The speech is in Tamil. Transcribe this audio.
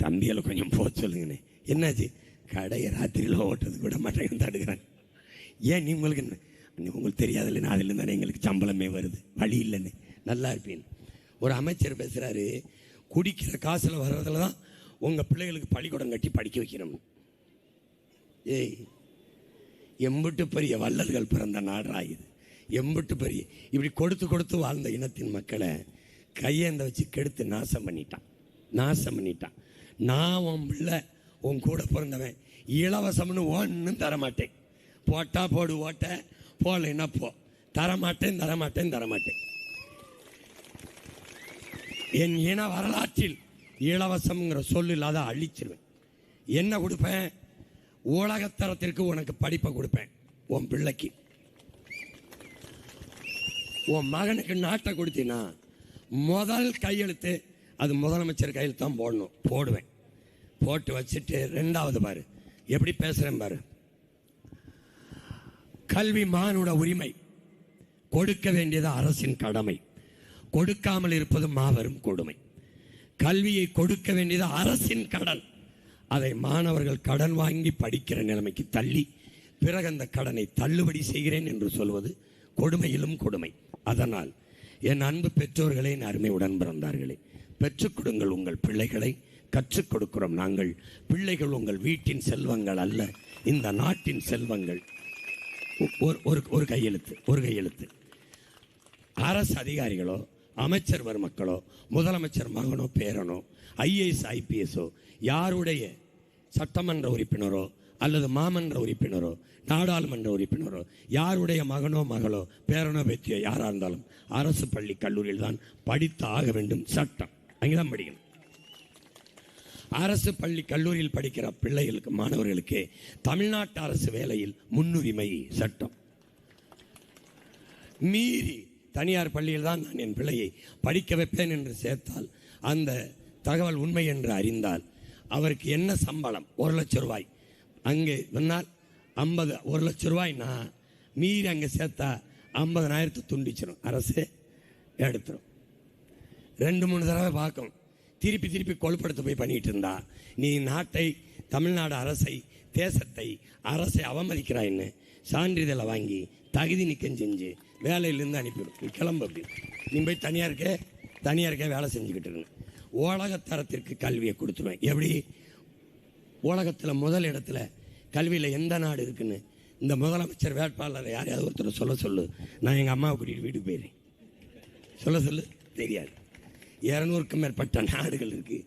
தம்பிகளை கொஞ்சம் போக சொல்லுங்கண்ணே. என்னாச்சு? கடையை ராத்திரியில் ஓட்டுறது கூட மாட்டேங்க தடுக்கிறாங்க. ஏன் நீ உங்களுக்கு என்ன உங்களுக்கு தெரியாதில்ல, நான் அதுலேருந்து தானே எங்களுக்கு சம்பளமே வருது, வழி இல்லைன்னு. நல்லா இருப்பேன். ஒரு அமைச்சர் பேசுகிறாரு, குடிக்கிற காசில் வர்றதுல தான் உங்கள் பிள்ளைகளுக்கு பள்ளிக்கூடம் கட்டி படிக்க வைக்கணும். ஏய், எம்பிட்டு பெரிய வள்ளல்கள் பிறந்த நாடா இது. எம்பிட்டு பெரிய இப்படி கொடுத்து கொடுத்து வாழ்ந்த இனத்தின் மக்களை கையேந்த வச்சு கெடுத்து நாசம் பண்ணிட்டான். நான் உன் பிள்ளை உன் கூட பிறந்தவன் இலவசம்னு ஒன்றும் தரமாட்டேன். போட்டா போடு ஓட்ட, போடலைன்னா போ. தரமாட்டேன். என் இன வரலாற்றில் இலவசம்ங்கிற சொல்லு இல்லாத அழிச்சிருவேன். என்ன கொடுப்பேன்? உலகத்தரத்திற்கு உனக்கு படிப்பை கொடுப்பேன். உன் பிள்ளைக்கு, உன் மகனுக்கு நாட்டை கொடுத்தீங்கன்னா முதல் கையெழுத்து அது முதலமைச்சர் கையில் தான் போடுவேன். போட்டு வச்சுட்டு ரெண்டாவது பாரு எப்படி பேசுறேன் பாரு. கல்வி மானுட உரிமை, கொடுக்க வேண்டியது அரசின் கடமை, கொடுக்காமல் இருப்பது மாபெரும் கொடுமை. கல்வியை கொடுக்க வேண்டியது அரசின் கடன், அதை மாணவர்கள் கடன் வாங்கி படிக்கிற நிலைமைக்கு தள்ளி பிறகு அந்த கடனை தள்ளுபடி செய்கிறேன் என்று சொல்வது கொடுமையிலும் கொடுமை. அதனால் என் அன்பு பெற்றோர்களே, என் அருமை உடன் பிறந்தார்களே, பெற்றுக் கொடுங்கள் உங்கள் பிள்ளைகளை. கற்றுக் கொடுக்கிறோம் நாங்கள். பிள்ளைகள் உங்கள் வீட்டின் செல்வங்கள் அல்ல, இந்த நாட்டின் செல்வங்கள். ஒரு கையெழுத்து. அரசு அதிகாரிகளோ, அமைச்சர் பெருமக்களோ, முதலமைச்சர் மகனோ பேரனோ, IAS IPS யாருடைய சட்டமன்ற உறுப்பினரோ அல்லது மாமன்ற உறுப்பினரோ நாடாளுமன்ற உறுப்பினரோ யாருடைய மகனோ மகளோ பேரனோ பேத்தியோ யாராக இருந்தாலும் அரசு பள்ளி கல்லூரியில் தான் படித்து ஆக வேண்டும். சட்டம் அங்கேதான் படிக்கணும். அரசு பள்ளி கல்லூரியில் படிக்கிற பிள்ளைகளுக்கு, மாணவர்களுக்கு தமிழ்நாட்டு அரசு வேலையில் முன்னுரிமை சட்டம். மீறி தனியார் பள்ளியில் தான் நான் என் பிள்ளையை படிக்க வைப்பேன் என்று சேர்த்தால், அந்த தகவல் உண்மை என்று அறிந்தால் அவருக்கு என்ன சம்பளம்? 1 லட்சம் ரூபாய். அங்கே சொன்னால் 1 லட்சம் ரூபாய்னா மீறி அங்கே சேர்த்தா 50,000 துண்டிச்சிடும், அரசு எடுத்துரும். 2-3 தடவை பார்க்கும். திருப்பி கொழுப்படுத்த போய் பண்ணிட்டு இருந்தா நீ நாட்டை, தமிழ்நாடு அரசை, தேசத்தை, அரசை அவமதிக்கிறாயின்னு சான்றிதழை வாங்கி தகுதி நீக்கம் செஞ்சு வேலையிலேருந்து அனுப்பிவிடும். கிளம்பு, அப்படி நீ போய் தனியாருக்கே வேலை செஞ்சுக்கிட்டு இருக்கு. உலகத்தரத்திற்கு கல்வியை கொடுத்துருவேன். எப்படி? உலகத்தில் முதல் இடத்துல கல்வியில் எந்த நாடு இருக்குன்னு இந்த முதலமைச்சர் வேட்பாளரை யாரையாவது ஒருத்தர் சொல்லு. நான் எங்கள் அம்மாவை கூட்டிகிட்டு வீட்டுக்கு போயிடுறேன். சொல்லு. தெரியாது. 200க்கும் மேற்பட்ட நாடுகள் இருக்குது.